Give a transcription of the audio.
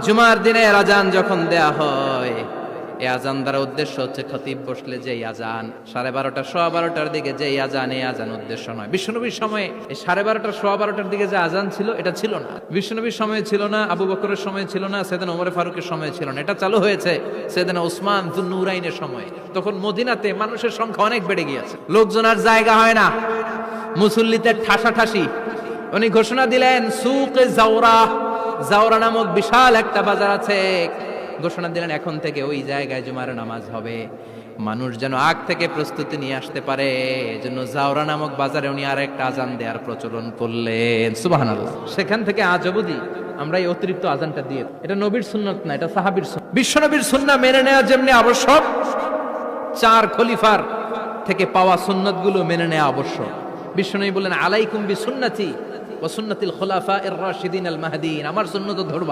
জুমার দিনে আজান যখন দেয়া হয়, এই আজান দ্বারা উদ্দেশ্য হচ্ছে খতিব বসলে যে আজান 12:30 12:15 দিকে যে আজান, এই আজান উদ্দেশ্য নয়। বিশ্বনবীর সময়ে 12:30 12:15 দিকে যে আজান ছিল এটা ছিল না, বিশ্বনবীর সময়ে ছিল না, আবু বকরের সময়ে ছিল না, সাইয়েদনা ওমর ফারুকের সময়ে ছিল না। এটা চালু হয়েছে সাইয়েদনা উসমান যুন্নুরাইনের সময়ে। তখন মদিনাতে মানুষের সংখ্যা অনেক বেড়ে গিয়েছে, লোকজন আর জায়গা হয় না, মুসল্লিতে ঠাসাঠাসি। উনি ঘোষণা দিলেন সুকে জাওরা, জাওরা নামক বিশাল একটা বাজার আছে, ঘোষণা দিলেন এখন থেকে ওই জায়গায় জুমার নামাজ হবে। মানুষ যেন আগ থেকে প্রস্তুতি নিয়ে আসতে পারে, এজন্য জাওরা নামক বাজারে উনি আর একটা আজান দেওয়ার প্রচলন করলেন। সুবহানাল্লাহ। সেখান থেকে আজ অবধি আমরা এই অতিরিক্ত আজানটা দিয়ে, এটা নবীর সুন্নাত না, এটা সাহাবীর সুন্নাত। বিশ্বনবীর সুন্নাহ মেনে নেওয়া যেমনি আবশ্যক, 4 খলিফার থেকে পাওয়া সুন্নাতগুলো মেনে নেওয়া আবশ্যক। বিশ্বনবী বলেন আলাইকুম বিসুন্নতি ওয়া সুন্নাতিল খুলাফায়ে আর রাশিদিন আল মাহদিয়িন, আমার সুন্নাত ধরবা।